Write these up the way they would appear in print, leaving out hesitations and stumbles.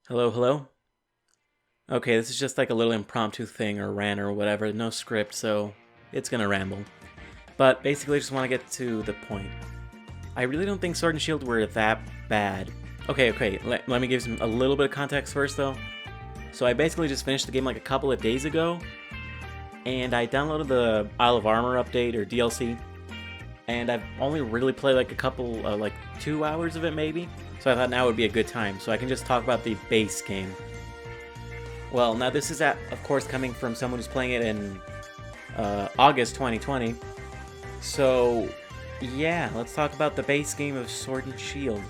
Hello, hello. Okay, this is just like a little impromptu thing or rant or whatever, no script, so it's gonna ramble. But basically, I just want to get to the point. I really don't think Sword and Shield were that bad. Okay, let me give some a little bit of context first, though. So I basically just finished the game like a couple of days ago, and I downloaded the Isle of Armor update or DLC, and I've only really played like a couple, like 2 hours of it maybe. So I thought now would be a good time, so I can just talk about the base game. Well, now this is, of course, coming from someone who's playing it in August 2020. So, yeah, let's talk about the base game of Sword and Shield.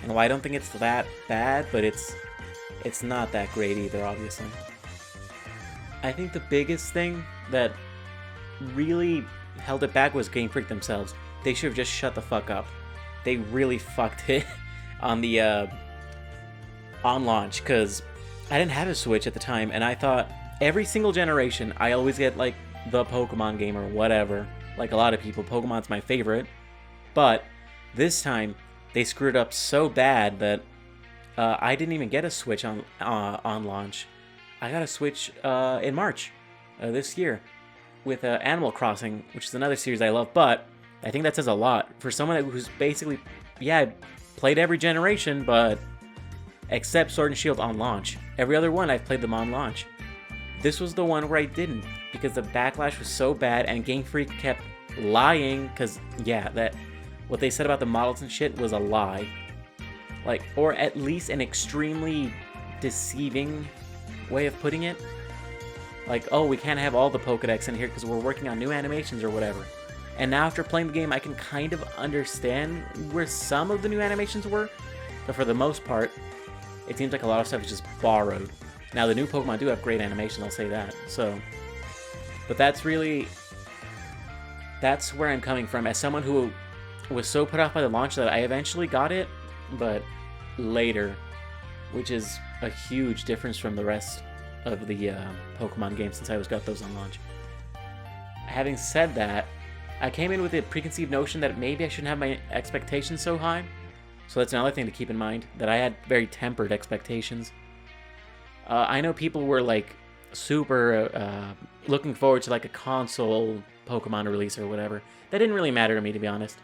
And why I don't think it's that bad, but it's not that great either, obviously. I think the biggest thing that really held it back was Game Freak themselves. They should have just shut the fuck up. They really fucked it on the on launch, because I didn't have a Switch at the time, and I thought every single generation I always get like the Pokemon game or whatever. Like a lot of people, Pokemon's my favorite. But this time they screwed up so bad that I didn't even get a Switch on launch. I got a Switch in March this year with Animal Crossing, which is another series I love. But I think that says a lot for someone who's basically, yeah, played every generation, but except Sword and Shield on launch. Every other one, I've played them on launch. This was the one where I didn't, because the backlash was so bad, and Game Freak kept lying, because, yeah, that what they said about the models and shit was a lie. Like, or at least an extremely deceiving way of putting it. Like, oh, we can't have all the Pokedex in here because we're working on new animations or whatever. And now after playing the game, I can kind of understand where some of the new animations were, but for the most part, it seems like a lot of stuff is just borrowed. Now, the new Pokemon do have great animation, I'll say that. So, but that's where I'm coming from. As someone who was so put off by the launch that I eventually got it, but later, which is a huge difference from the rest of the Pokemon games since I got those on launch. Having said that, I came in with a preconceived notion that maybe I shouldn't have my expectations so high. So that's another thing to keep in mind, that I had very tempered expectations. I know people were like super looking forward to like a console Pokemon release or whatever. That didn't really matter to me, to be honest.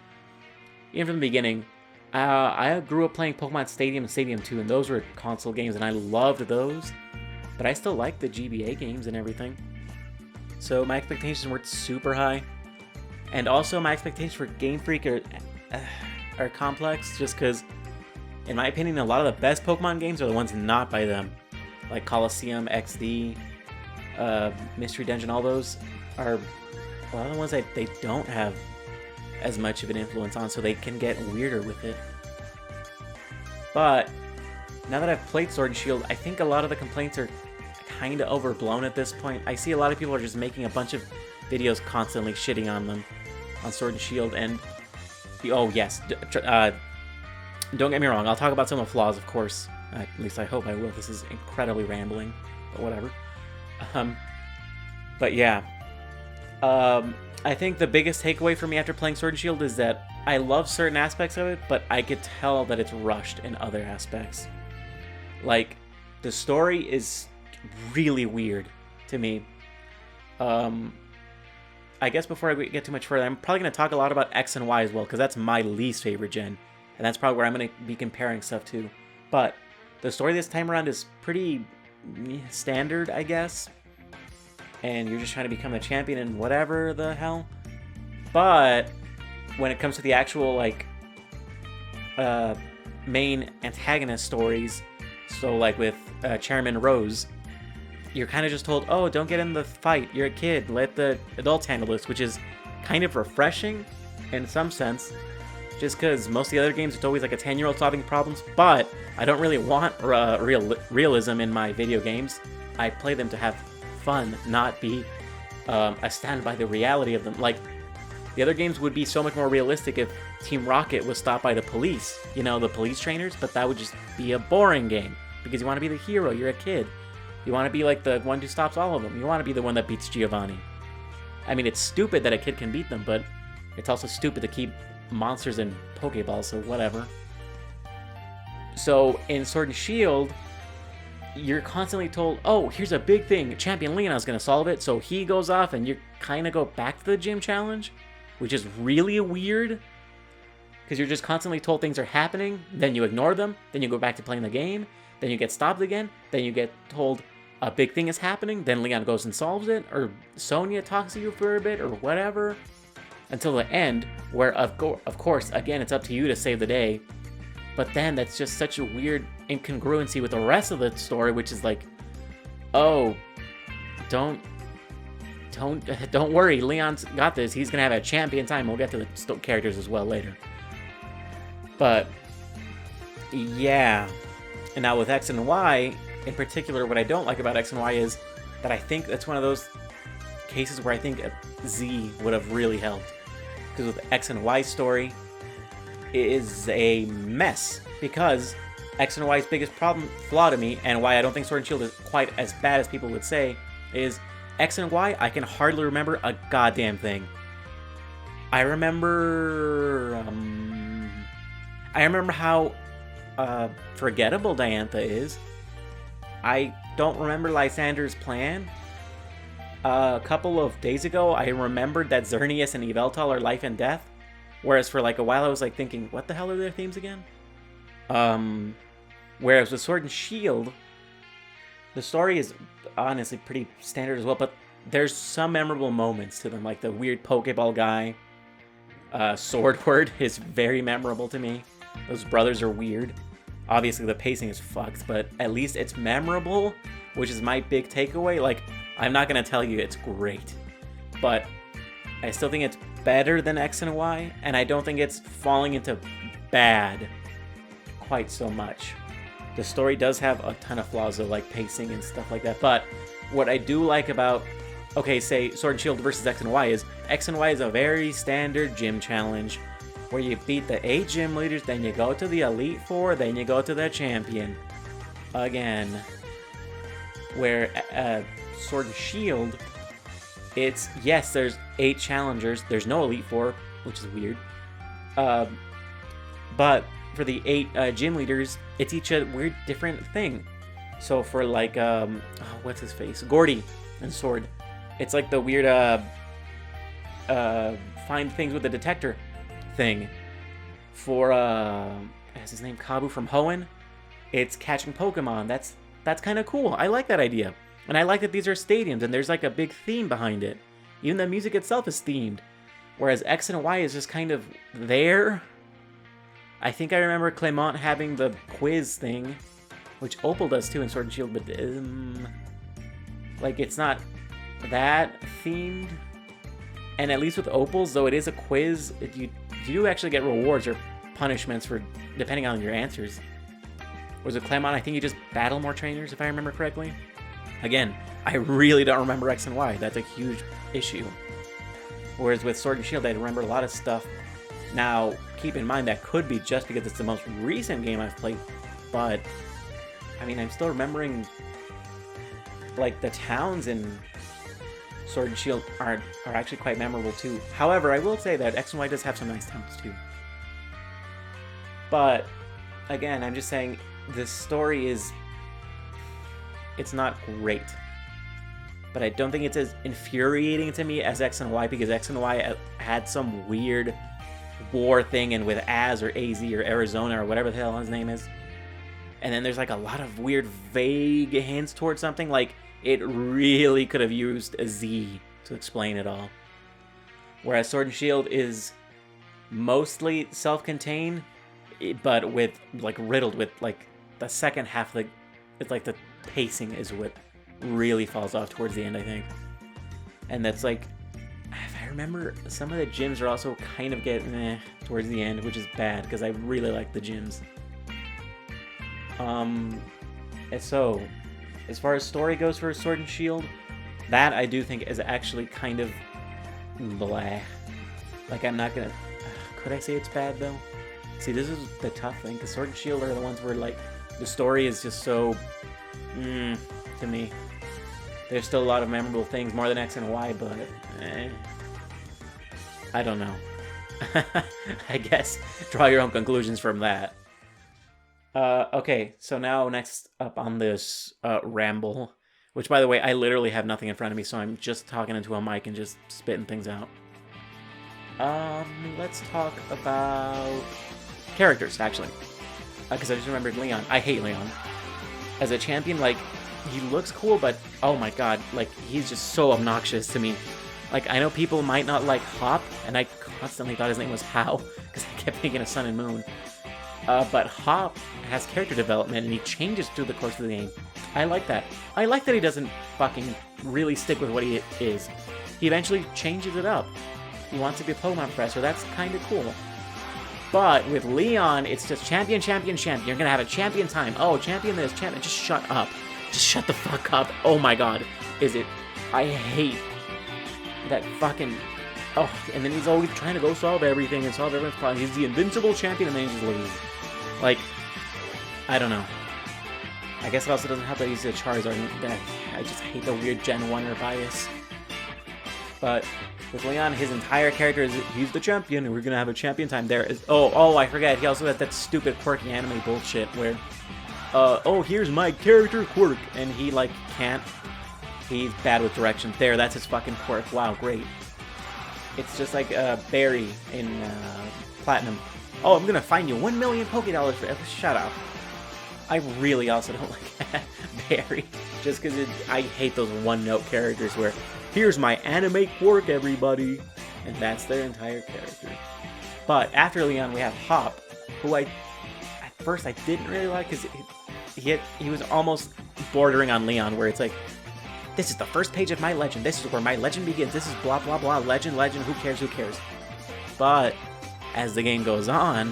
Even from the beginning, I grew up playing Pokemon Stadium and Stadium 2, and those were console games, and I loved those. But I still liked the GBA games and everything. So my expectations weren't super high. And also my expectations for Game Freak are complex, just because, in my opinion, a lot of the best Pokemon games are the ones not by them. Like Colosseum, XD, Mystery Dungeon, all those are a lot of the ones that they don't have as much of an influence on, so they can get weirder with it. But now that I've played Sword and Shield, I think a lot of the complaints are kind of overblown at this point. I see a lot of people are just making a bunch of videos constantly shitting on them, on Sword and Shield, and oh yes, don't get me wrong, I'll talk about some of the flaws, of course. At least I hope I will. This is incredibly rambling, but whatever. But yeah. I think the biggest takeaway for me after playing Sword and Shield is that I love certain aspects of it, but I could tell that it's rushed in other aspects. Like, the story is really weird to me. I guess before I get too much further, I'm probably going to talk a lot about X and Y as well, because that's my least favorite gen. And that's probably where I'm going to be comparing stuff to. But the story this time around is pretty standard, I guess. And you're just trying to become a champion and whatever the hell. But when it comes to the actual, like, main antagonist stories, so like with Chairman Rose, you're kind of just told, oh, don't get in the fight, you're a kid, let the adults handle this, which is kind of refreshing in some sense, just because most of the other games, it's always like a 10-year-old solving problems, but I don't really want realism in my video games. I play them to have fun, not be astounded by the reality of them. Like, the other games would be so much more realistic if Team Rocket was stopped by the police, you know, the police trainers, but that would just be a boring game, because you want to be the hero, you're a kid. You want to be like the one who stops all of them. You want to be the one that beats Giovanni. I mean, it's stupid that a kid can beat them, but it's also stupid to keep monsters in Pokeballs, so whatever. So in Sword and Shield, you're constantly told, oh, here's a big thing, Champion Leon's gonna solve it, so he goes off and you kind of go back to the gym challenge, which is really weird, because you're just constantly told things are happening, then you ignore them, then you go back to playing the game, then you get stopped again, then you get told a big thing is happening, then Leon goes and solves it, or Sonya talks to you for a bit, or whatever, until the end, where of course, again, it's up to you to save the day. But then that's just such a weird incongruency with the rest of the story, which is like, oh, don't worry, Leon's got this. He's gonna have a champion time. We'll get to the characters as well later. But yeah, and now with X and Y in particular, what I don't like about X and Y is that I think that's one of those cases where I think a Z would have really helped, because with X and Y story, is a mess, because X and Y's biggest flaw to me, and why I don't think Sword and Shield is quite as bad as people would say, is X and Y, I can hardly remember a goddamn thing. I remember how forgettable Diantha is. I don't remember Lysander's plan. A couple of days ago, I remembered that Xerneas and Yveltal are life and death. Whereas for like a while I was like thinking, what the hell are their themes again? Whereas with Sword and Shield, the story is honestly pretty standard as well, but there's some memorable moments to them, like the weird Pokeball guy. Swordward is very memorable to me. Those brothers are weird. Obviously the pacing is fucked, but at least it's memorable, which is my big takeaway. Like, I'm not gonna tell you it's great, but I still think it's better than X and Y, and I don't think it's falling into bad quite so much. The story does have a ton of flaws, though, like pacing and stuff like that, but what I do like about, okay, say Sword and Shield versus X and Y is a very standard gym challenge, where you beat the 8 gym leaders, then you go to the Elite Four, then you go to the champion. Again. Where Sword and Shield, it's, yes, there's 8 challengers. There's no Elite Four, which is weird. But for the 8 gym leaders, it's each a weird, different thing. So for like, what's his face? Gordy and Sword. It's like the weird, find things with the detector thing. For, what's his name? Kabu from Hoenn. It's catching Pokemon. That's kind of cool. I like that idea. And I like that these are stadiums and there's like a big theme behind it. Even the music itself is themed. Whereas X and Y is just kind of there. I think I remember Clement having the quiz thing, which Opal does too in Sword and Shield, but like it's not that themed. And at least with Opal's, though it is a quiz, you do actually get rewards or punishments for depending on your answers. Whereas with Clement, I think you just battle more trainers, if I remember correctly. Again, I really don't remember X and Y. That's a huge issue. Whereas with Sword and Shield, I remember a lot of stuff. Now, keep in mind that could be just because it's the most recent game I've played, but I mean, I'm still remembering like the towns in Sword and Shield are actually quite memorable too. However, I will say that X and Y does have some nice towns too. But again, I'm just saying this story is, it's not great. But I don't think it's as infuriating to me as X and Y, because X and Y had some weird war thing and with Az or AZ or Arizona or whatever the hell his name is. And then there's like a lot of weird vague hints towards something. Like it really could have used a Z to explain it all. Whereas Sword and Shield is mostly self-contained, but with like riddled with like the second half, like it's like the pacing is what really falls off towards the end, I think. And that's like, if I remember, some of the gyms are also kind of getting towards the end, which is bad because I really like the gyms. And so, as far as story goes for Sword and Shield, that I do think is actually kind of blah. Like, I'm not gonna, could I say it's bad though? See, this is the tough thing, because Sword and Shield are the ones where like the story is just so to me. There's still a lot of memorable things, more than X and Y, but I don't know. I guess draw your own conclusions from that. Okay, so now next up on this ramble, which by the way, I literally have nothing in front of me, so I'm just talking into a mic and just spitting things out. Let's talk about characters, actually. Because I just remembered Leon. I hate Leon. As a champion, like, he looks cool, but oh my god, like, he's just so obnoxious to me. Like, I know people might not like Hop, and I constantly thought his name was How, because I kept thinking of Sun and Moon. But Hop has character development, and he changes through the course of the game. I like that. I like that he doesn't fucking really stick with what he is. He eventually changes it up. He wants to be a Pokemon professor. That's kind of cool. But with Leon, it's just champion, champion, champion. You're gonna have a champion time. Oh, champion this, champion. Just shut up. Just shut the fuck up. Oh my god. Is it... I hate that fucking... Oh, and then he's always trying to go solve everything and solve everyone's problems. He's the invincible champion and then he just loses. Like, I don't know. I guess it also doesn't help that he's a Charizard. I just hate the weird Gen 1er bias. But with Leon, his entire character is he's the champion and we're gonna have a champion time. There is... Oh, I forget. He also has that stupid quirky anime bullshit where... oh, here's my character quirk. And he, like, can't... He's bad with directions. There, that's his fucking quirk. Wow, great. It's just like Barry in Platinum. Oh, I'm gonna find you 1 million Pokédollars for... Shut up. I really also don't like Barry. Just because I hate those one-note characters where, here's my anime quirk, everybody. And that's their entire character. But after Leon, we have Hop, who at first I didn't really like because he was almost bordering on Leon, where it's like, this is the first page of my legend. This is where my legend begins. This is blah, blah, blah. Legend, who cares, who cares? But as the game goes on,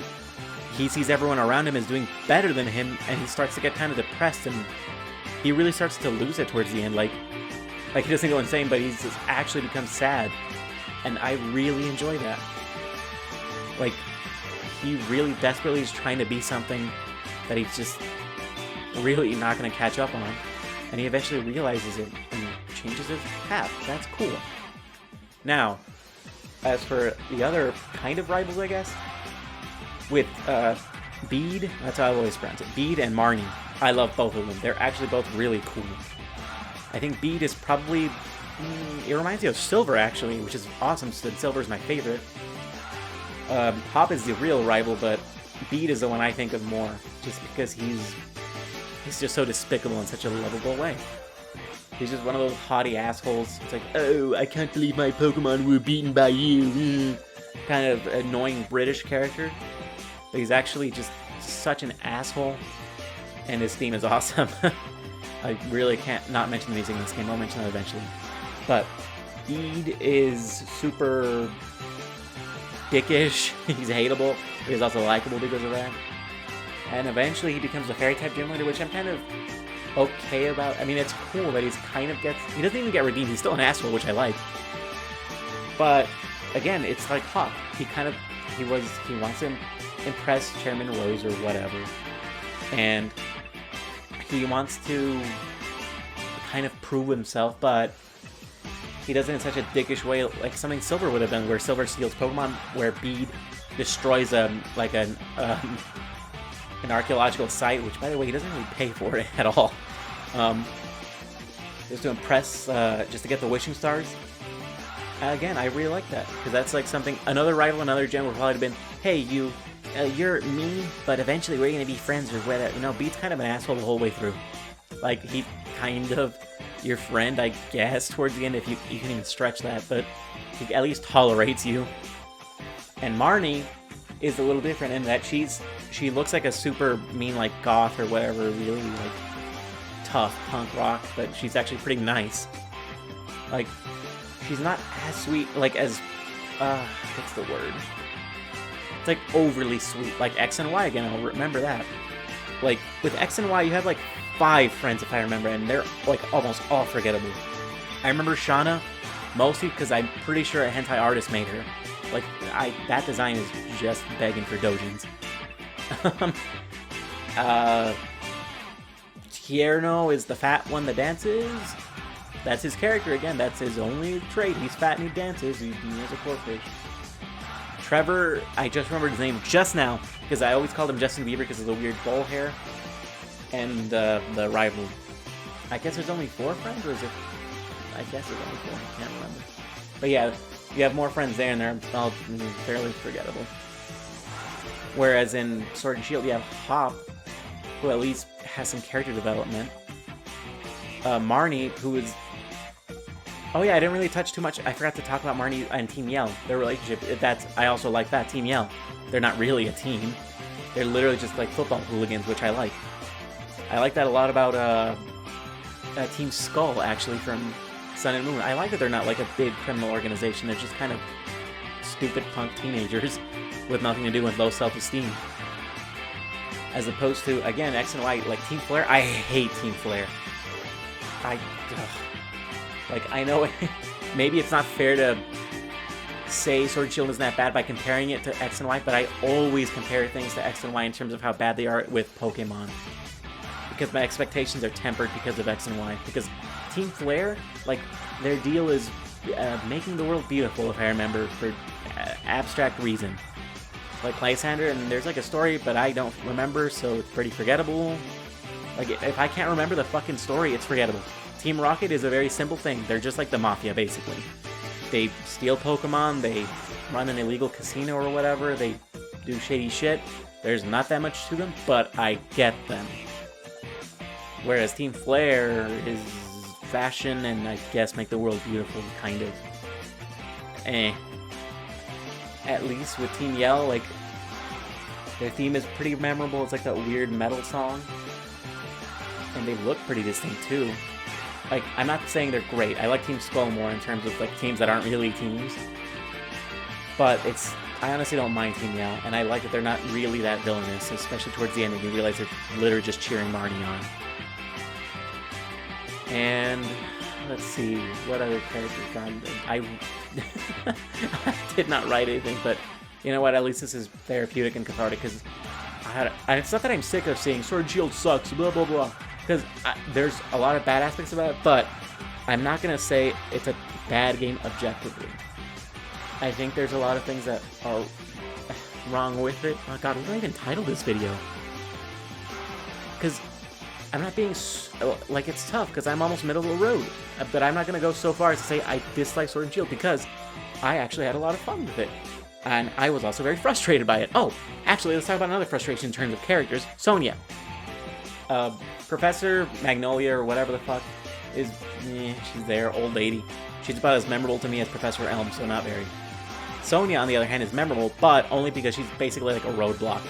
he sees everyone around him is doing better than him, and he starts to get kind of depressed, and he really starts to lose it towards the end. Like he doesn't go insane, but he's just actually becomes sad. And I really enjoy that. Like, he really desperately is trying to be something that he's just really not going to catch up on. And he eventually realizes it and changes his path. That's cool. Now, as for the other kind of rivals, I guess, with Bede, that's how I always pronounce it, Bede and Marnie. I love both of them. They're actually both really cool. I think Bede is probably... it reminds me of Silver, actually, which is awesome, since Silver is my favorite. Hop is the real rival, but Bede is the one I think of more, just because he's just so despicable in such a lovable way. He's just one of those haughty assholes. It's like, oh, I can't believe my Pokemon were beaten by you. Kind of annoying British character. But he's actually just such an asshole. And his theme is awesome. I really can't not mention the music in this game. I'll mention that eventually. But Bede is super dickish. He's hateable. But he's also likable because of that. And eventually he becomes a fairy-type gym leader, which I'm kind of okay about. I mean, it's cool that he doesn't even get redeemed. He's still an asshole, which I like. But again, it's like Hawk. He wants to impress Chairman Rose or whatever. And he wants to kind of prove himself, but he does it in such a dickish way, like something Silver would have done, where Silver steals Pokemon, where Bede destroys an archaeological site, which, by the way, he doesn't really pay for it at all. Just to impress, just to get the wishing stars. Again, I really like that, because that's like something, another rival, another gem would probably have been, hey, you're me, but eventually we're going to be friends or whatever. You know, Bede's kind of an asshole the whole way through. Like, he kind of your friend, I guess, towards the end, if you can even stretch that, but he at least tolerates you. And Marnie is a little different in that she looks like a super mean, like, goth or whatever, really, like, tough punk rock, but she's actually pretty nice. Like, she's not as sweet, like, as, what's the word? It's, like, overly sweet, like X and Y again, I'll remember that. Like, with X and Y, you have, like, 5 friends, if I remember, and they're, like, almost all forgettable. I remember Shauna, mostly because I'm pretty sure a hentai artist made her. Like, that design is just begging for dojins. Tierno is the fat one that dances. That's his character again. That's his only trait. He's fat and he dances. He has a corkfish. Trevor, I just remembered his name just now, because I always called him Justin Bieber because of the weird bowl hair. And the rival. I guess there's only 4 friends, or is it? I guess there's only 4, I can't remember. But yeah, you have more friends there, and they're all fairly forgettable. Whereas in Sword and Shield, you have Hop, who at least has some character development. Marnie, who is... Oh yeah, I didn't really touch too much. I forgot to talk about Marnie and Team Yell. Their relationship, I also like that, Team Yell. They're not really a team. They're literally just like football hooligans, which I like. I like that a lot about Team Skull, actually, from Sun and Moon. I like that they're not like a big criminal organization. They're just kind of stupid punk teenagers with nothing to do with low self-esteem. As opposed to, again, X and Y, like Team Flare. I hate Team Flare. Like, I know maybe it's not fair to say Sword and Shield isn't that bad by comparing it to X and Y, but I always compare things to X and Y in terms of how bad they are with Pokemon. Because my expectations are tempered because of X and Y. Because Team Flare, like, their deal is making the world beautiful, if I remember, for abstract reason. Like Lysander, and there's like a story, but I don't remember, so it's pretty forgettable. Like, if I can't remember the fucking story, it's forgettable. Team Rocket is a very simple thing. They're just like the Mafia, basically. They steal Pokemon, they run an illegal casino or whatever, they do shady shit. There's not that much to them, but I get them. Whereas Team Flare is fashion and I guess make the world beautiful, kind of. At least with Team Yell, like, their theme is pretty memorable. It's like that weird metal song. And they look pretty distinct too. Like, I'm not saying they're great. I like Team Skull more in terms of like teams that aren't really teams. But I honestly don't mind Team Yell, and I like that they're not really that villainous, especially towards the end when you realize they're literally just cheering Marnie on. And let's see, what other characters gone? I did not write anything, but you know what? At least this is therapeutic and cathartic, because it's not that I'm sick of saying Sword and Shield sucks, blah blah blah. Because there's a lot of bad aspects about it, but I'm not gonna say it's a bad game objectively. I think there's a lot of things that are wrong with it. Oh god, what did I even title this video? Because I'm not being... like, it's tough, because I'm almost middle of the road. But I'm not going to go so far as to say I dislike Sword and Shield, because I actually had a lot of fun with it. And I was also very frustrated by it. Oh, actually, let's talk about another frustration in terms of characters. Sonia. Professor Magnolia, or whatever the fuck, is... she's there, old lady. She's about as memorable to me as Professor Elm, so not very. Sonia, on the other hand, is memorable, but only because she's basically like a roadblock.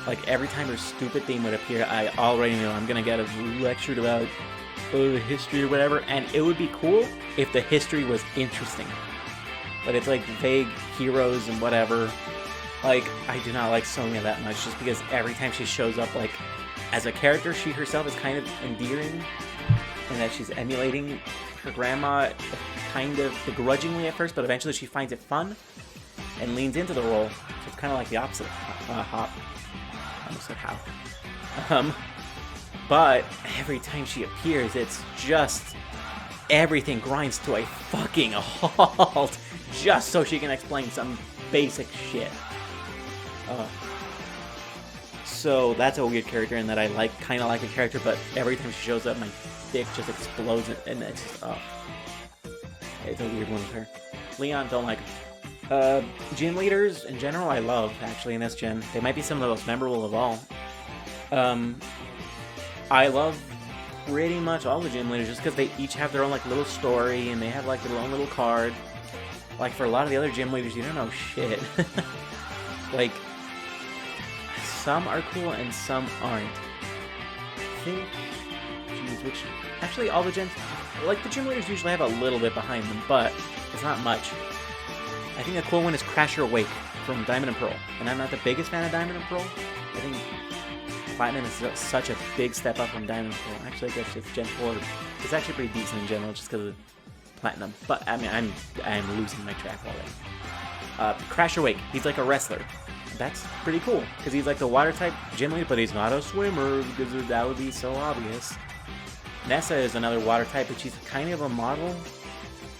Like, every time her stupid theme would appear, I already knew I'm gonna get lectured about the history or whatever, and it would be cool if the history was interesting. But it's like vague heroes and whatever. Like, I do not like Sonia that much, just because every time she shows up, like, as a character, she herself is kind of endearing, and that she's emulating her grandma kind of begrudgingly at first, but eventually she finds it fun and leans into the role. So it's kind of like the opposite of Hop. I almost said how. But every time she appears, it's just everything grinds to a fucking halt just so she can explain some basic shit. So that's a weird character in that I kind of like a character, but every time she shows up, my dick just explodes, and it's just, it's a weird one with her. Leon, don't like her. Gym leaders, in general, I love, actually, in this gen. They might be some of the most memorable of all. I love pretty much all the gym leaders, just because they each have their own, like, little story, and they have, like, their own little card. Like, for a lot of the other gym leaders, you don't know shit. Like, some are cool and some aren't. I think... Jeez, which... Actually, all the gyms... Like, the gym leaders usually have a little bit behind them, but it's not much. I think a cool one is Crasher Wake from Diamond and Pearl. And I'm not the biggest fan of Diamond and Pearl. I think Platinum is such a big step up from Diamond and Pearl. Actually, I guess it's Gen 4. It's actually pretty decent in general just because of Platinum. But, I mean, I'm losing my track already. Crasher Wake, he's like a wrestler. That's pretty cool, because he's like the water type gym leader, but he's not a swimmer, because that would be so obvious. Nessa is another water type, but she's kind of a model.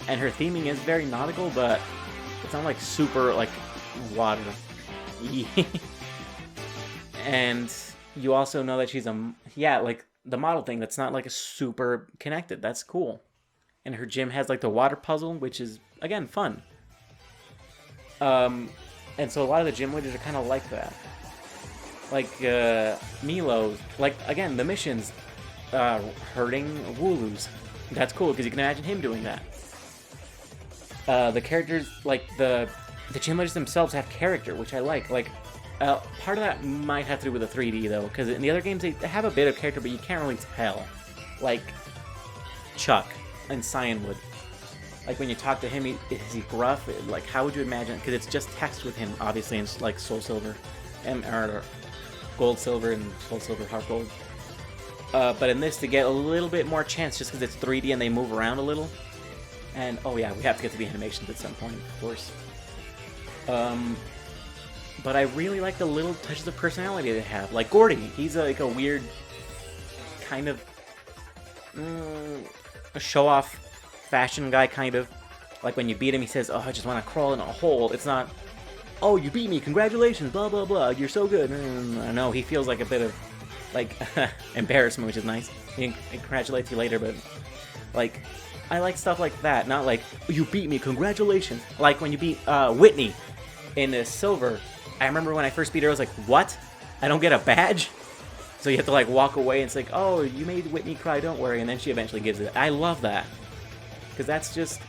And her theming is very nautical, but it's not like super, like, water. And you also know that she's like the model thing that's not like a super connected. That's cool. And her gym has like the water puzzle, which is again fun. And so a lot of the gym leaders are kind of like that. Like Milo, like again the missions hurting Wooloo's. That's cool because you can imagine him doing that. The characters, like the gym leaders themselves, have character, which I like. Like part of that might have to do with the 3D though, because in the other games they have a bit of character, but you can't really tell. Like Chuck and Cyanwood. Like when you talk to him, is he gruff? Like how would you imagine? Because it's just text with him, obviously, in like Soul Silver, or Gold Silver and Soul Silver Heart Gold. But in this, to get a little bit more chance, just because it's 3D and they move around a little. And oh yeah, we have to get to the animations at some point, of course. But I really like the little touches of personality they have. Like Gordy, he's like a weird kind of a show-off fashion guy, kind of. Like when you beat him, he says, "Oh, I just want to crawl in a hole." It's not, "Oh, you beat me, congratulations, blah blah blah, you're so good." No, he feels like a bit of like embarrassment, which is nice. He congratulates you later, but like I like stuff like that. Not like, "You beat me, congratulations." Like when you beat Whitney in Silver. I remember when I first beat her, I was like, "What? I don't get a badge?" So you have to like walk away and it's like, "Oh, you made Whitney cry, don't worry." And then she eventually gives it. I love that. Because that's just,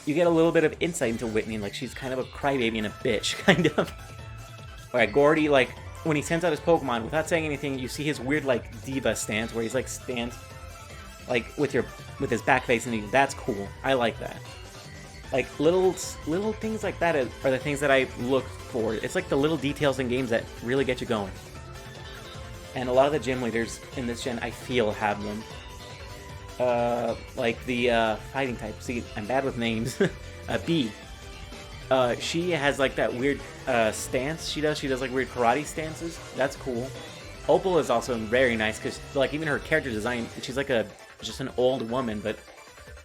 you get a little bit of insight into Whitney. Like she's kind of a crybaby and a bitch, kind of. Alright, Gordy, like when he sends out his Pokemon, without saying anything, you see his weird like diva stance where he's like stands like with his back facing. That's cool. I like that. Like little things like that are the things that I look for. It's like the little details in games that really get you going. And a lot of the gym leaders in this gen, I feel, have them. Like the fighting type. See, I'm bad with names. B. She has like that weird stance she does. She does like weird karate stances. That's cool. Opal is also very nice because like even her character design, she's like just an old woman, but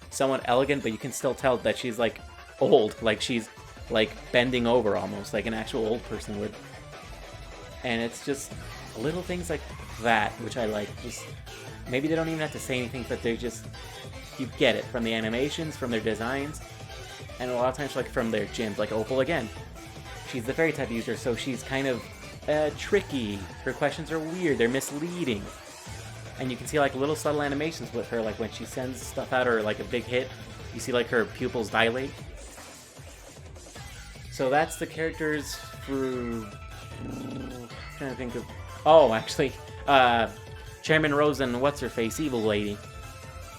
somewhat elegant, but you can still tell that she's like old, like she's like bending over almost like an actual old person would. And it's just little things like that which I like. Just maybe they don't even have to say anything, but they're just, you get it from the animations, from their designs, and a lot of times like from their gyms. Like Opal again, she's the fairy type user, so she's kind of tricky. Her questions are weird, they're misleading. And you can see like little subtle animations with her, like when she sends stuff out or like a big hit, you see like her pupils dilate. So that's the characters for... I'm trying to think of... Oh, actually, Chairman Rose and what's-her-face, Evil Lady.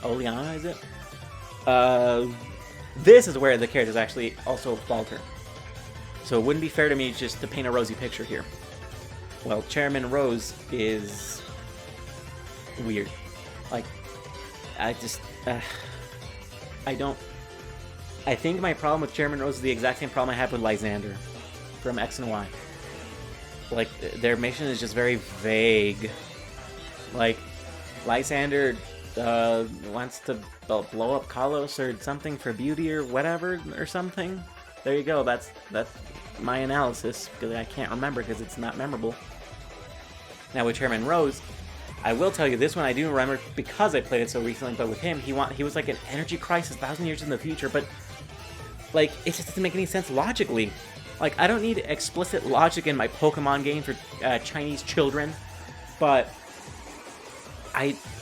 Oleana, is it? This is where the characters actually also falter. So it wouldn't be fair to me just to paint a rosy picture here. Well, Chairman Rose is... weird. Like, I just, I don't, I think my problem with Chairman Rose is the exact same problem I had with Lysander from X and Y. Like, their mission is just very vague. Like, Lysander wants to blow up Kalos or something for beauty or whatever or something. There you go, that's my analysis, because I can't remember because it's not memorable. Now with Chairman Rose, I will tell you this one I do remember because I played it so recently, but with him, he was like an energy crisis 1,000 years in the future, but like, it just doesn't make any sense logically. Like, I don't need explicit logic in my Pokemon game for Chinese children, but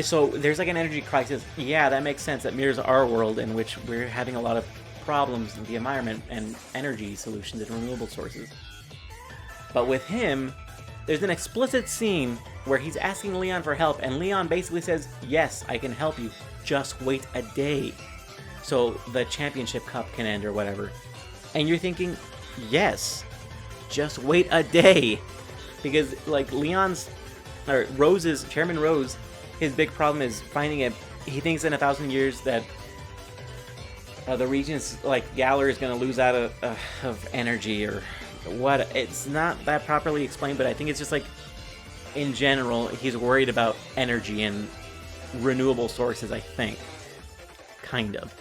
so there's like an energy crisis. Yeah, that makes sense. That mirrors our world in which we're having a lot of problems with the environment and energy solutions and renewable sources. But with him, there's an explicit scene where he's asking Leon for help, and Leon basically says, "Yes, I can help you. Just wait a day, so the championship cup can end," or whatever. And you're thinking, yes, just wait a day. Because, like, Chairman Rose, his big problem is finding he thinks in 1,000 years that the region's, like, Galar is going to lose out of energy, or what. It's not that properly explained, but I think it's just, like, in general, he's worried about energy and renewable sources, I think. Kind of.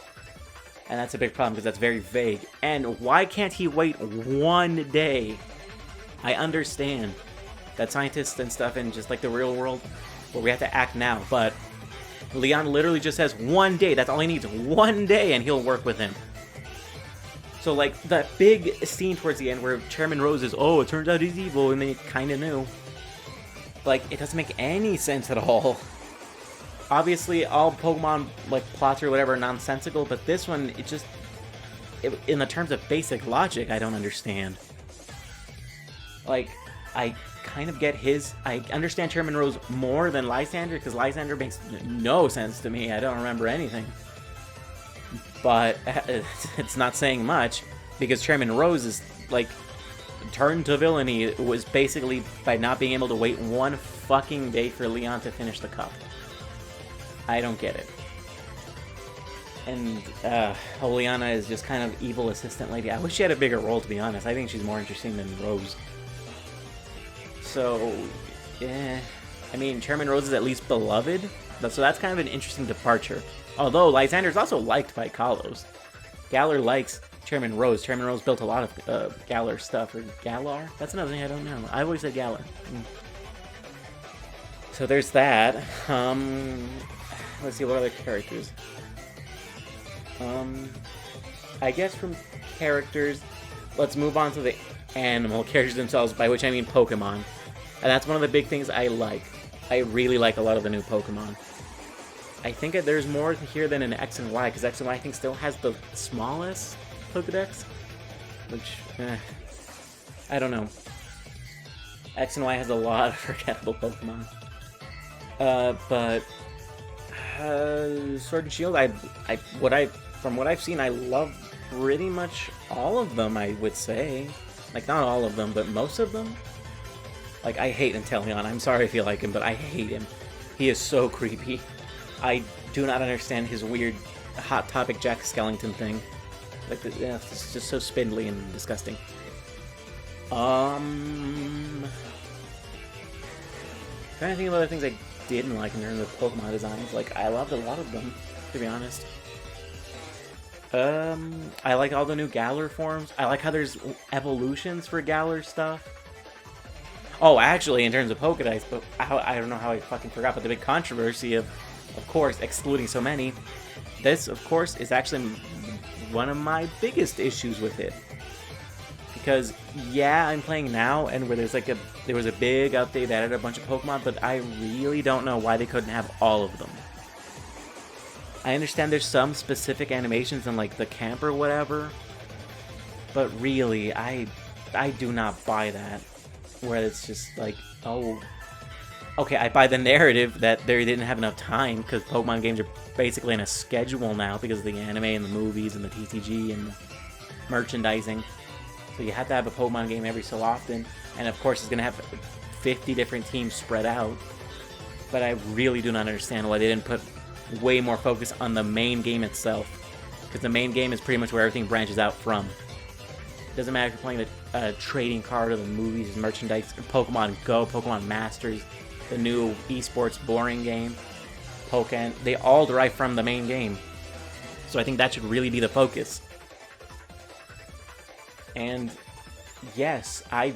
And that's a big problem because that's very vague. And why can't he wait 1 day? I understand that scientists and stuff in just like the real world, where we have to act now, but Leon literally just says 1 day. That's all he needs, 1 day, and he'll work with him. So like that big scene towards the end where Chairman Rose is, oh, it turns out he's evil, and they kind of knew. Like, it doesn't make any sense at all. Obviously, all Pokemon, like, plots or whatever are nonsensical, but this one, in the terms of basic logic, I don't understand. Like, I kind of get I understand Chairman Rose more than Lysander, because Lysander makes no sense to me. I don't remember anything. But it's not saying much, because Chairman Rose is, like, turned to villainy was basically by not being able to wait 1 fucking day for Leon to finish the cup. I don't get it. And Oleana is just kind of evil assistant lady. I wish she had a bigger role, to be honest. I think she's more interesting than Rose. So, yeah. I mean, Chairman Rose is at least beloved. So that's kind of an interesting departure. Although, Lysander's also liked by Kalos. Galar likes Chairman Rose. Chairman Rose built a lot of Galar stuff. Or Galar? That's another thing I don't know. I always said Galar. So there's that. Let's see, what other characters? I guess from characters, let's move on to the animal characters themselves, by which I mean Pokemon. And that's one of the big things I like. I really like a lot of the new Pokemon. I think that there's more here than in X and Y, because X and Y I think still has the smallest Pokedex, which, I don't know. X and Y has a lot of forgettable Pokemon. But Sword and Shield, from what I've seen, I love pretty much all of them, I would say. Like, not all of them, but most of them. Like, I hate Inteleon. I'm sorry if you like him, but I hate him. He is so creepy. I do not understand his weird Hot Topic Jack Skellington thing. Like, it's just so spindly and disgusting. Trying to think of other things I didn't like in terms of Pokemon designs. Like, I loved a lot of them, to be honest. I like all the new Galar forms. I like how there's evolutions for Galar stuff. Oh, actually, in terms of Pokedex, but I don't know how I fucking forgot, but the big controversy of course, excluding so many, this, of course, is actually one of my biggest issues with it. Because, yeah, I'm playing now, and where there was a big update that added a bunch of Pokemon, but I really don't know why they couldn't have all of them. I understand there's some specific animations in, like, the camp or whatever, but really, I do not buy that. Where it's just like, oh, okay, I buy the narrative that they didn't have enough time, because Pokemon games are basically in a schedule now because of the anime and the movies and the TCG and the merchandising. So you have to have a Pokemon game every so often, and of course it's going to have 50 different teams spread out. But I really do not understand why they didn't put way more focus on the main game itself, because the main game is pretty much where everything branches out from. It doesn't matter if you're playing a trading card or the movies, merchandise, Pokemon Go, Pokemon Masters, the new esports boring game, Pokken, they all derive from the main game. So I think that should really be the focus. And yes, I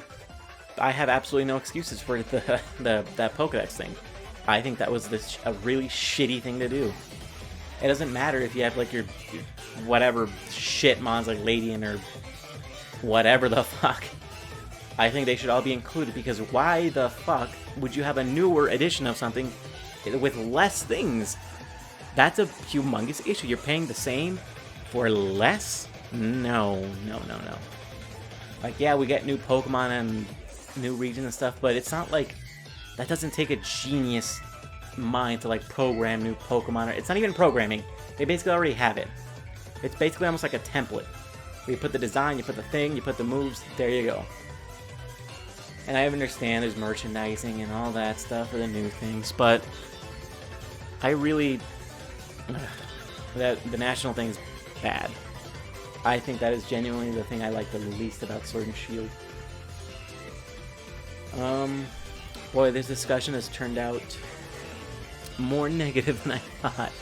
have absolutely no excuses for that Pokedex thing. I think that was a really shitty thing to do. It doesn't matter if you have like your whatever shit mons like Ladian or whatever the fuck. I think they should all be included, because why the fuck would you have a newer edition of something with less things? That's a humongous issue. You're paying the same for less? No. Like, yeah, we get new Pokemon and new regions and stuff, but it's not like that doesn't take a genius mind to like program new Pokemon. It's not even programming. They basically already have it. It's basically almost like a template. You put the design, you put the thing, you put the moves, there you go. And I understand there's merchandising and all that stuff for the new things, but I really... the national thing is bad. I think that is genuinely the thing I like the least about Sword and Shield. Boy, this discussion has turned out more negative than I thought.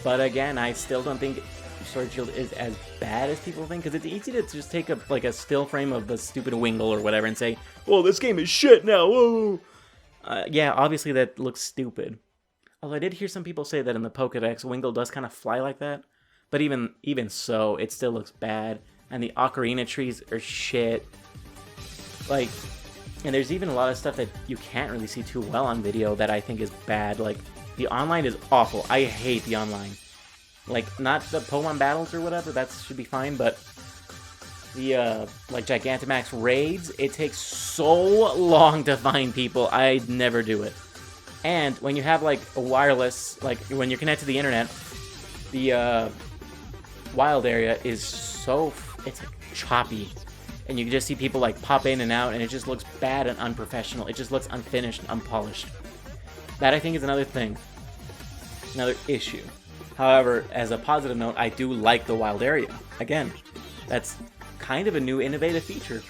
But again, I still don't think Sword Shield is as bad as people think, because it's easy to just take a still frame of the stupid Wingle or whatever and say, "Oh, this game is shit now." Whoa. Yeah, obviously that looks stupid. Although I did hear some people say that in the Pokédex, Wingle does kind of fly like that. But even so, it still looks bad. And the Ocarina trees are shit. Like, and there's even a lot of stuff that you can't really see too well on video that I think is bad. Like, the online is awful. I hate the online. Like, not the Pokemon battles or whatever, that should be fine, but the, like, Gigantamax raids, it takes so long to find people, I'd never do it. And when you have, like, a wireless, like, when you're connected to the internet, the, wild area is so, it's, like, choppy. And you can just see people, like, pop in and out, and it just looks bad and unprofessional. It just looks unfinished and unpolished. That, I think, is another thing. Another issue. However, as a positive note, I do like the wild area. Again, that's kind of a new innovative feature.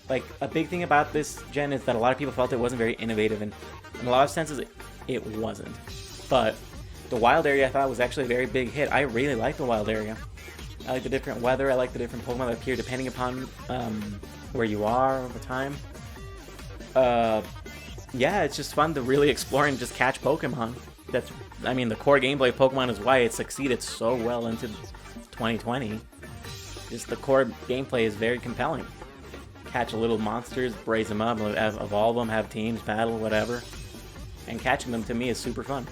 Like, a big thing about this gen is that a lot of people felt it wasn't very innovative, and in a lot of senses, it wasn't. But the wild area I thought was actually a very big hit. I really like the wild area. I like the different weather, I like the different Pokemon that appear depending upon where you are over time. Yeah, it's just fun to really explore and just catch Pokemon. I mean, the core gameplay of Pokemon is why it succeeded so well into 2020. Just the core gameplay is very compelling. Catch little monsters, brace them up, evolve them, have teams, battle, whatever. And catching them, to me, is super fun.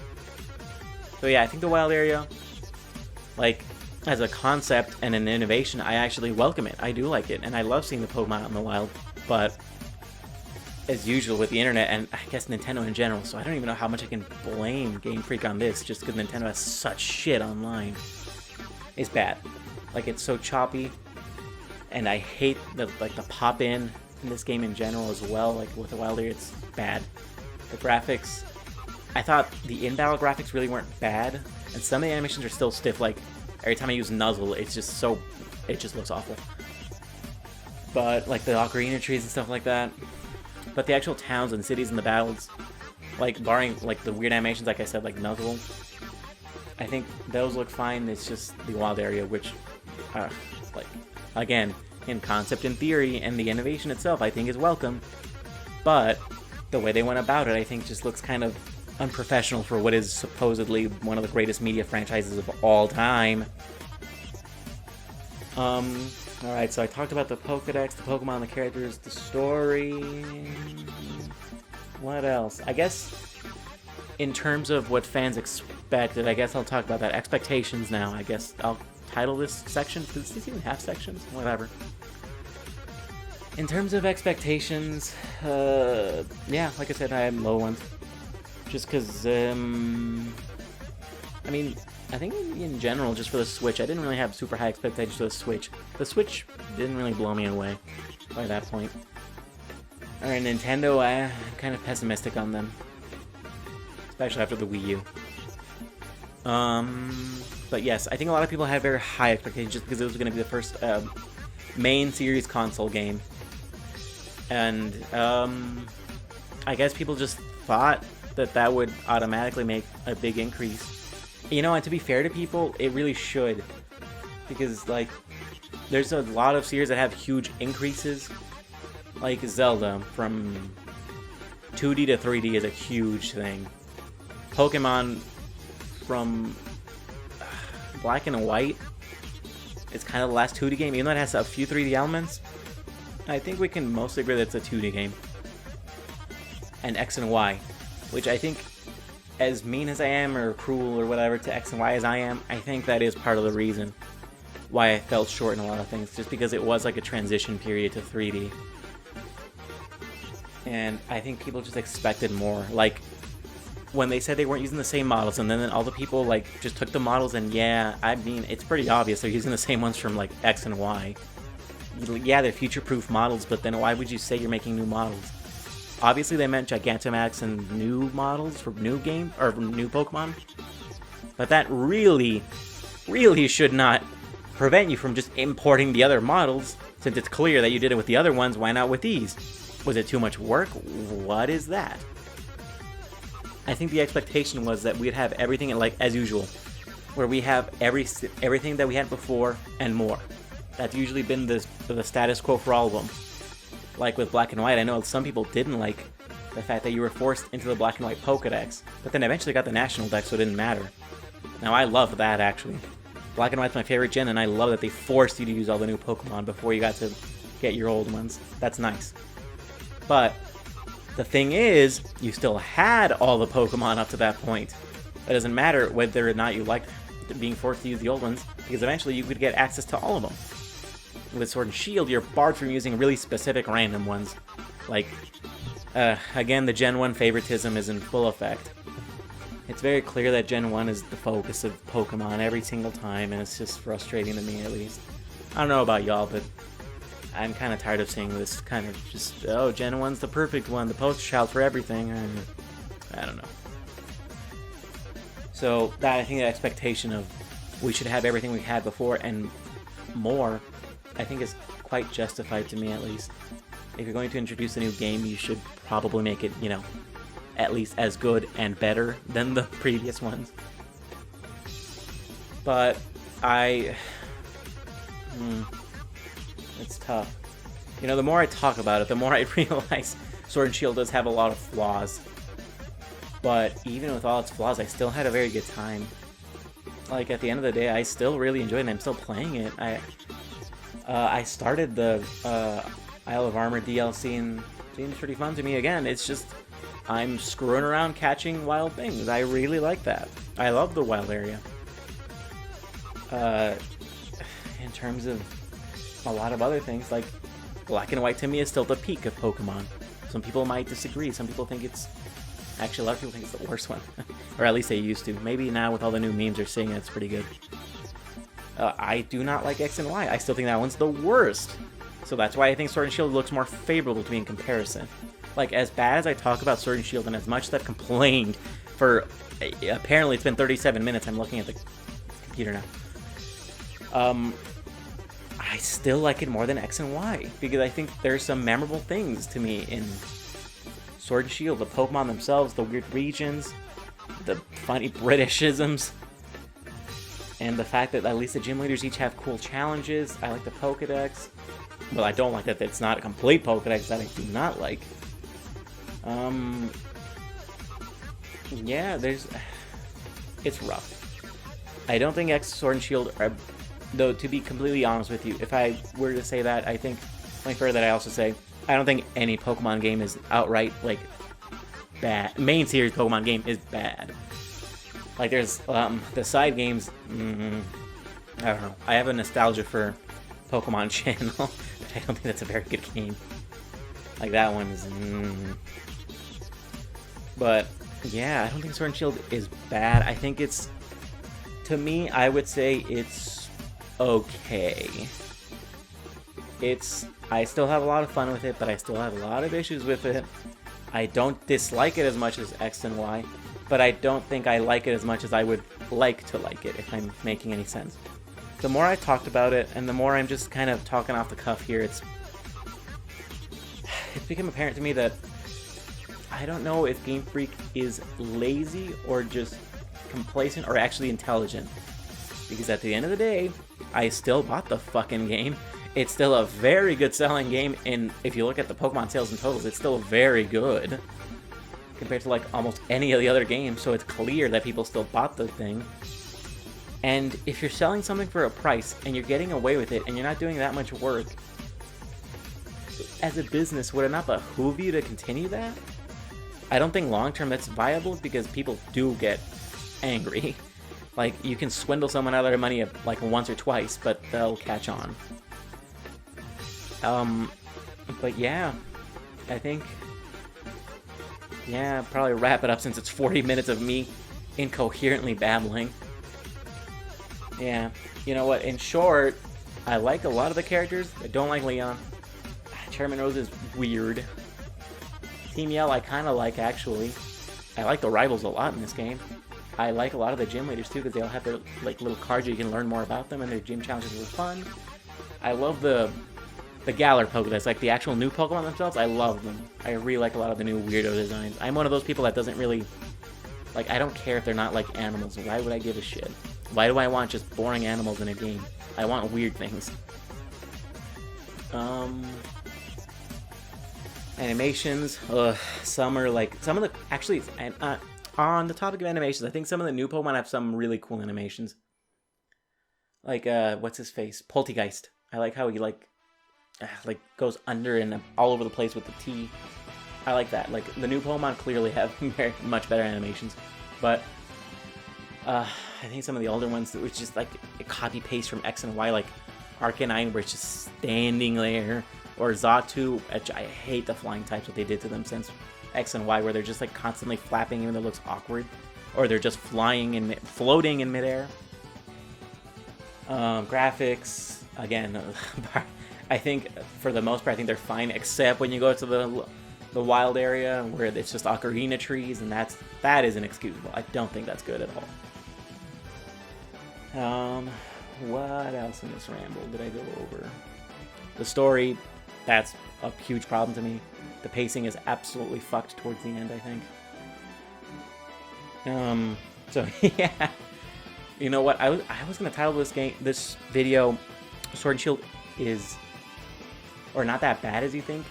So yeah, I think the wild area, like, as a concept and an innovation, I actually welcome it. I do like it, and I love seeing the Pokemon out in the wild, but as usual with the internet, and I guess Nintendo in general, so I don't even know how much I can blame Game Freak on this, just because Nintendo has such shit online. It's bad. Like, it's so choppy, and I hate the pop-in this game in general as well. Like, with the wild area, it's bad. The graphics, I thought the in-battle graphics really weren't bad, and some of the animations are still stiff. Like, every time I use Nuzzle, it just looks awful. But, like, the Ocarina trees and stuff like that. But the actual towns and cities and the battles, like, barring, like, the weird animations, like I said, like Nuzzle, I think those look fine. It's just the wild area, which, like, again, in concept and theory, and the innovation itself, I think is welcome. But the way they went about it, I think, just looks kind of unprofessional for what is supposedly one of the greatest media franchises of all time. Alright, so I talked about the Pokédex, the Pokemon, the characters, the story. What else? I guess, in terms of what fans expected, I guess I'll talk about that. Expectations now. I guess I'll title this section. Does this even have sections? Whatever. In terms of expectations, yeah, like I said, I have low ones. Just because, I mean, I think in general, just for the Switch, I didn't really have super high expectations for the Switch. The Switch didn't really blow me away by that point. Alright, Nintendo, I'm kind of pessimistic on them. Especially after the Wii U. But yes, I think a lot of people had very high expectations just because it was going to be the first main series console game. And I guess people just thought that would automatically make a big increase. You know, and to be fair to people, it really should. Because, like, there's a lot of series that have huge increases. Like Zelda, from 2D to 3D is a huge thing. Pokemon, from Black and White, it's kind of the last 2D game. Even though it has a few 3D elements, I think we can mostly agree that it's a 2D game. And X and Y, which I think, as mean as I am, or cruel or whatever to X and Y as I am, I think that is part of the reason why I felt short in a lot of things, just because it was like a transition period to 3D. And I think people just expected more. Like, when they said they weren't using the same models, and then all the people, like, just took the models, and yeah, I mean, it's pretty obvious they're using the same ones from, like, X and Y. Yeah, they're future-proof models, but then why would you say you're making new models? Obviously, they meant Gigantamax and new models for new game, or new Pokemon. But that really, really should not prevent you from just importing the other models. Since it's clear that you did it with the other ones, why not with these? Was it too much work? What is that? I think the expectation was that we'd have everything, like, as usual. where we have everything that we had before and more. That's usually been the status quo for all of them. Like with Black and White, I know some people didn't like the fact that you were forced into the Black and White Pokedex, but then eventually got the National Dex, so it didn't matter. Now, I love that, actually. Black and White's my favorite gen, and I love that they forced you to use all the new Pokemon before you got to get your old ones. That's nice. But the thing is, you still had all the Pokemon up to that point. It doesn't matter whether or not you liked being forced to use the old ones, because eventually you could get access to all of them. With Sword and Shield, you're barred from using really specific random ones. Like, again, the Gen 1 favoritism is in full effect. It's very clear that Gen 1 is the focus of Pokemon every single time, and it's just frustrating to me, at least. I don't know about y'all, but I'm kind of tired of seeing this kind of just, oh, Gen 1's the perfect one, the poster child for everything. I don't know. So, I think the expectation of we should have everything we had before and more, I think is quite justified to me, at least. If you're going to introduce a new game, you should probably make it, you know, at least as good and better than the previous ones. But it's tough. You know, the more I talk about it, the more I realize Sword and Shield does have a lot of flaws. But even with all its flaws, I still had a very good time. Like, at the end of the day, I still really enjoyed it, and I'm still playing it. I started the Isle of Armor DLC, and it seems pretty fun to me again. It's just, I'm screwing around catching wild things. I really like that. I love the wild area. In terms of a lot of other things, like Black and White to me is still the peak of Pokemon. Some people might disagree. Some people think it's... Actually, a lot of people think it's the worst one. Or at least they used to. Maybe now with all the new memes they're saying it's pretty good. I do not like X and Y. I still think that one's the worst. So that's why I think Sword and Shield looks more favorable to me in comparison. Like, as bad as I talk about Sword and Shield, and as much as I've complained for... apparently it's been 37 minutes. I'm looking at the computer now. I still like it more than X and Y. Because I think there's some memorable things to me in Sword and Shield. The Pokemon themselves, the weird regions, the funny Britishisms. And the fact that at least the gym leaders each have cool challenges. I like the Pokedex. Well, I don't like that it's not a complete Pokedex, that I do not like. Yeah, it's rough. I don't think X, Sword, and Shield are... Though, to be completely honest with you, if I were to say that, I think... Let me further that I also say, I don't think any Pokemon game is outright, like, bad. Main series Pokemon game is bad. Like, there's, the side games, I don't know. I have a nostalgia for Pokemon Channel, but I don't think that's a very good game. Like, that one's, But, yeah, I don't think Sword and Shield is bad. I think it's, to me, I would say it's okay. I still have a lot of fun with it, but I still have a lot of issues with it. I don't dislike it as much as X and Y, but I don't think I like it as much as I would like to like it, if I'm making any sense. The more I talked about it, and the more I'm just kind of talking off the cuff here, it's become apparent to me that I don't know if Game Freak is lazy or just complacent or actually intelligent. Because at the end of the day, I still bought the fucking game. It's still a very good selling game, and if you look at the Pokemon sales and totals, it's still very good compared to like almost any of the other games, so it's clear that people still bought the thing. And if you're selling something for a price and you're getting away with it and you're not doing that much work, as a business, would it not behoove you to continue that? I don't think long-term that's viable because people do get angry. Like, you can swindle someone out of their money like once or twice, but they'll catch on. But yeah, I think, yeah, probably wrap it up since it's 40 minutes of me incoherently babbling. Yeah, you know what, in short, I like a lot of the characters. I don't like Leon. Chairman Rose is weird. Team Yell I kind of like, actually. I like the rivals a lot in this game. I like a lot of the gym leaders too, because they all have their like little cards you can learn more about them, and their gym challenges were fun. I love the Galar Pokedex, like the actual new Pokemon themselves. I love them. I really like a lot of the new weirdo designs. I'm one of those people that doesn't really, like, I don't care if they're not like animals. Why would I give a shit? Why do I want just boring animals in a game? I want weird things. Animations. Some are like some of the actually. On the topic of animations, I think some of the new Pokemon have some really cool animations. Like what's his face? Poltegeist. I like how he like goes under and all over the place with the T. I like that. Like the new Pokemon clearly have very much better animations, but I think some of the older ones that was just like a copy paste from X and Y, like Arcanine, where it's just standing there, or Xatu, which I hate the flying types, what they did to them since X and Y, where they're just like constantly flapping even though it looks awkward, or they're just flying and floating in midair. Graphics, again, I think for the most part, I think they're fine, except when you go to the wild area where it's just ocarina trees, and that is inexcusable. I don't think that's good at all. What else in this ramble did I go over? The story, that's a huge problem to me. The pacing is absolutely fucked towards the end, I think. So yeah. You know what? I was gonna title this video Sword and Shield is, or not that bad as you think,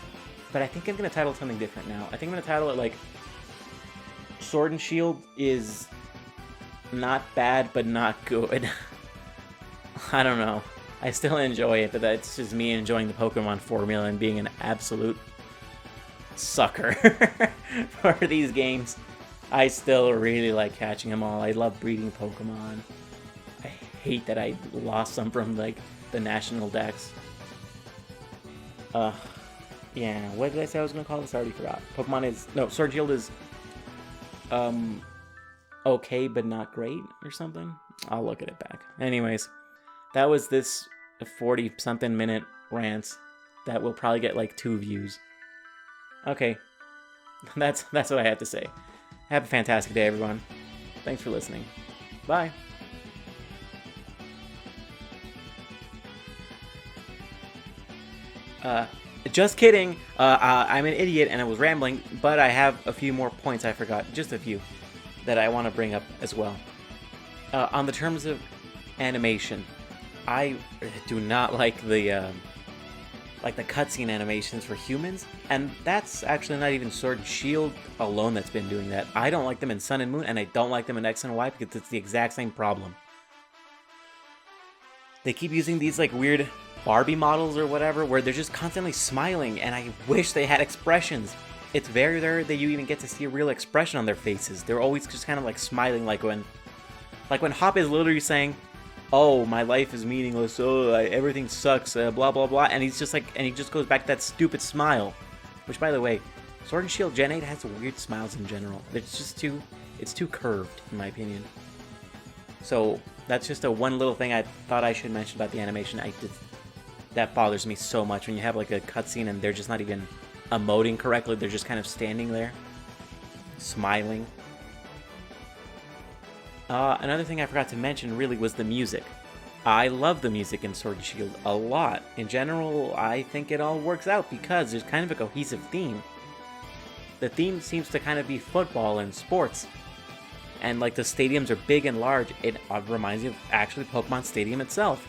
but I think I'm gonna title it something different now. I think I'm gonna title it like Sword and Shield is not bad but not good. I don't know. I still enjoy it, but that's just me enjoying the Pokemon formula and being an absolute sucker for these games. I still really like catching them all. I love breeding Pokemon. I hate that I lost some from like the national decks. Yeah, what did I say I was gonna call this? I already forgot. Sword and Shield is okay but not great or something. I'll look at it back. Anyways, that was this 40-something minute rant that will probably get like 2 views. Okay, that's what I have to say. Have a fantastic day, everyone. Thanks for listening. Bye. Just kidding. I'm an idiot and I was rambling, but I have a few more points I forgot. Just a few that I want to bring up as well. On the terms of animation, I do not like the cutscene animations for humans, and that's actually not even Sword and Shield alone that's been doing that. I don't like them in Sun and Moon, and I don't like them in X and Y because it's the exact same problem. They keep using these like weird Barbie models or whatever where they're just constantly smiling, and I wish they had expressions. It's very rare that you even get to see a real expression on their faces. They're always just kind of like smiling, like when Hop is literally saying, "Oh, my life is meaningless. Oh, everything sucks. Blah blah blah," and he's just like, and he just goes back to that stupid smile. Which, by the way, Sword and Shield Gen 8 has weird smiles in general. It's too curved, in my opinion. So that's just one little thing I thought I should mention about the animation. That bothers me so much when you have like a cutscene and they're just not even emoting correctly. They're just kind of standing there, smiling. Another thing I forgot to mention really was the music. I love the music in Sword and Shield a lot. In general, I think it all works out because there's kind of a cohesive theme. The theme seems to kind of be football and sports. And like the stadiums are big and large. It reminds me of actually Pokemon Stadium itself.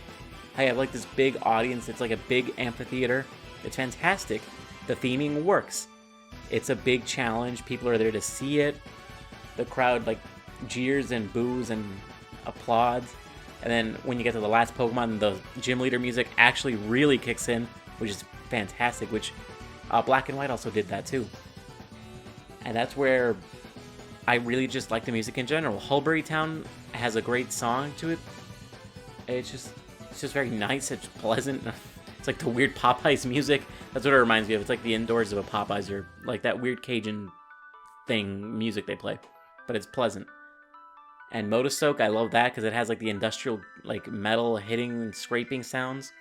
I have like this big audience. It's like a big amphitheater. It's fantastic. The theming works. It's a big challenge. People are there to see it. The crowd like jeers and boos and applauds. And then when you get to the last Pokemon, the gym leader music actually really kicks in, which is fantastic, which Black and White also did that too. And that's where I really just like the music in general. Hulbury Town has a great song to it. It's just very nice. It's pleasant. It's like the weird Popeyes music. That's what it reminds me of. It's like the indoors of a Popeyes, or like that weird Cajun thing music they play. But it's pleasant. And Motostoke, I love that because it has like the industrial like metal hitting and scraping sounds.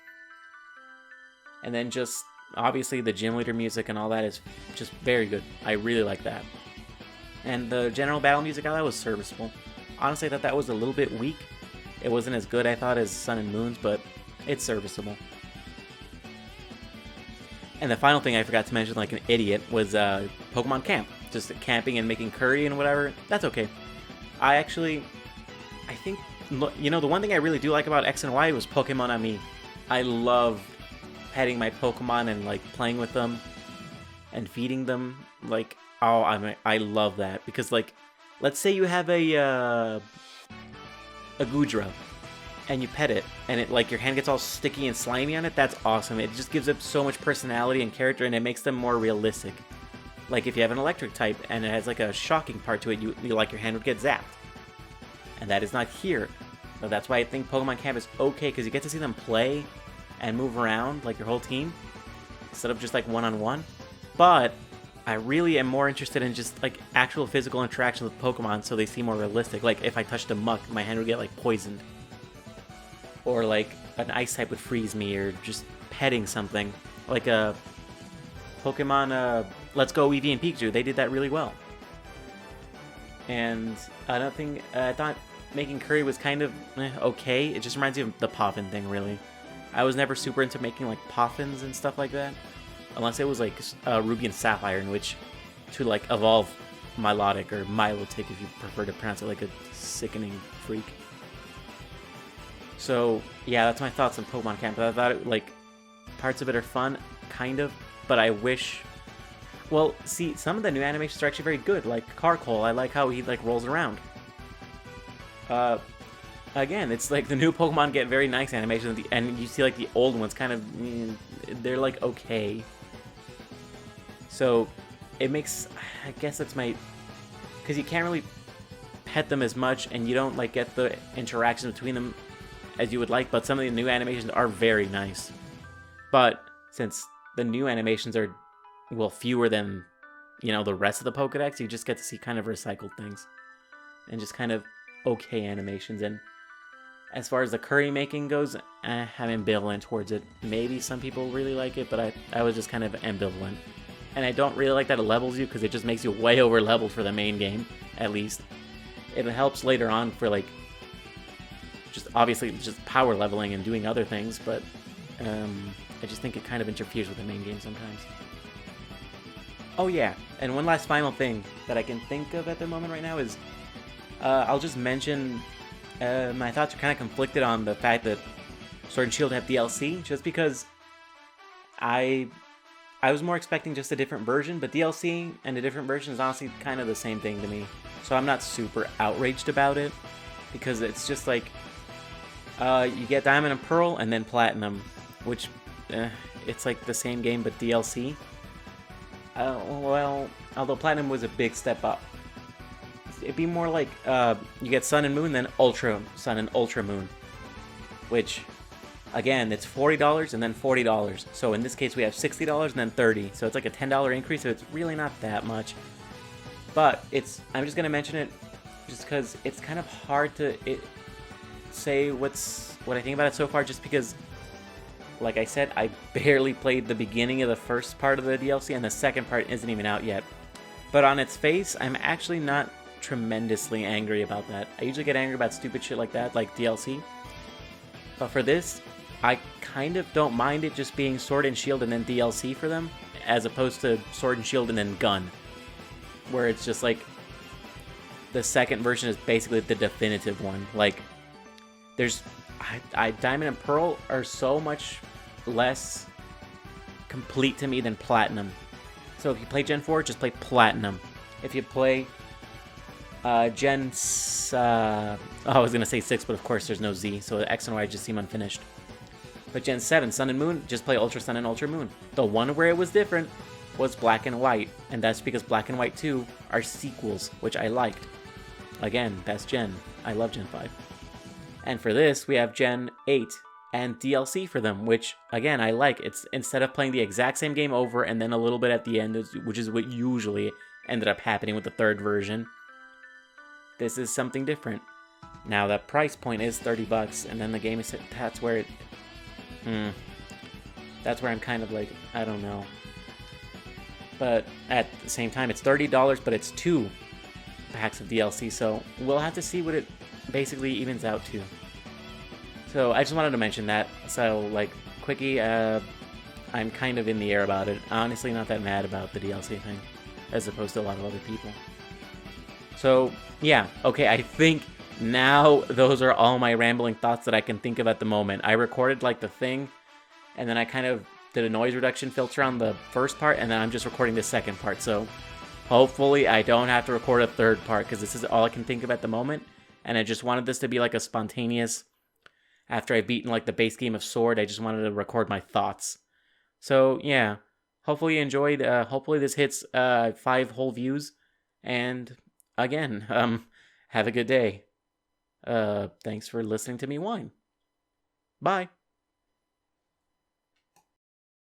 And then just obviously the gym leader music and all that is just very good. I really like that. And the general battle music I thought was serviceable. Honestly, I thought that was a little bit weak. It wasn't as good, I thought, as Sun and Moon's, but it's serviceable. And the final thing I forgot to mention like an idiot was Pokemon Camp. Just camping and making curry and whatever. That's okay. I think you know, the one thing I really do like about X and Y was Pokemon on me. I love petting my Pokemon and like playing with them and feeding them. Like, oh, I love that because like, let's say you have a Goodra and you pet it and it like your hand gets all sticky and slimy on it. That's awesome. It just gives it so much personality and character, and it makes them more realistic. Like if you have an electric type and it has like a shocking part to it, you like your hand would get zapped. And that is not here. So that's why I think Pokemon Camp is okay, because you get to see them play and move around like your whole team instead of just like one-on-one. But I really am more interested in just like actual physical interaction with Pokemon, so they seem more realistic. Like if I touched a muck, my hand would get like poisoned. Or like an ice type would freeze me, or just petting something. Like a Pokemon Let's Go Eevee and Pikachu, they did that really well. And another thing, I thought making curry was kind of okay. It just reminds you of the Poffin thing, really. I was never super into making like Poffins and stuff like that. Unless it was like Ruby and Sapphire, in which to like evolve Milotic or Milotic, if you prefer to pronounce it like a sickening freak. So yeah, that's my thoughts on Pokemon Camp. I thought like parts of it are fun, kind of, but I wish. Well, see, some of the new animations are actually very good. Like Carkol, I like how he like rolls around. Again, it's like the new Pokemon get very nice animations, and you see like the old ones kind of, they're like okay. So it makes, I guess that's my, because you can't really pet them as much, and you don't like get the interaction between them as you would like. But some of the new animations are very nice. But since the new animations are, well, fewer than, you know, the rest of the Pokedex, you just get to see kind of recycled things and just kind of okay animations. And as far as the curry making goes, I'm ambivalent towards it. Maybe some people really like it, but I was just kind of ambivalent. And I don't really like that it levels you, because it just makes you way over leveled for the main game, at least. It helps later on for like, just obviously just power leveling and doing other things, but I just think it kind of interferes with the main game sometimes. Oh yeah, and one last final thing that I can think of at the moment right now is, I'll just mention, my thoughts are kind of conflicted on the fact that Sword and Shield have DLC, just because I was more expecting just a different version, but DLC and a different version is honestly kind of the same thing to me. So I'm not super outraged about it, because it's just like, you get Diamond and Pearl and then Platinum, which, it's like the same game but DLC. Well, although Platinum was a big step up. It'd be more like, you get Sun and Moon, then Ultra Sun and Ultra Moon. Which, again, it's $40 and then $40. So in this case, we have $60 and then $30. So it's like a $10 increase, so it's really not that much. But I'm just going to mention it just because it's kind of hard to say what I think about it so far, just because, like I said, I barely played the beginning of the first part of the DLC, and the second part isn't even out yet. But on its face, I'm actually not tremendously angry about that. I usually get angry about stupid shit like that, like DLC. But for this, I kind of don't mind it just being Sword and Shield and then DLC for them, as opposed to Sword and Shield and then Gun, where it's just like the second version is basically the definitive one. Like, there's Diamond and Pearl are so much less complete to me than Platinum. So if you play Gen 4, just play Platinum. If you play I was gonna say 6, but of course there's no Z, so X and Y just seem unfinished. But Gen 7, Sun and Moon, just play Ultra Sun and Ultra Moon. The one where it was different was Black and White, and that's because Black and White 2 are sequels, which I liked. Again, best gen. I love Gen 5. And for this, we have Gen 8 and DLC for them, which, again, I like. It's instead of playing the exact same game over and then a little bit at the end, which is what usually ended up happening with the third version, this is something different. Now, that price point is $30, and then the game is, that's where I'm kind of like, I don't know. But at the same time, it's $30, but it's 2 packs of DLC, so we'll have to see what it basically evens out to. So I just wanted to mention that. So, like, quickie, I'm kind of in the air about it. Honestly, not that mad about the DLC thing, as opposed to a lot of other people. So, yeah, okay, I think Now, those are all my rambling thoughts that I can think of at the moment. I recorded like the thing, and then I kind of did a noise reduction filter on the first part, and then I'm just recording the second part. So hopefully I don't have to record a third part, because this is all I can think of at the moment. And I just wanted this to be like a spontaneous, after I've beaten like the base game of Sword, I just wanted to record my thoughts. So yeah, hopefully you enjoyed. Hopefully this hits 5 whole views. And again, have a good day. Thanks for listening to me whine. Bye.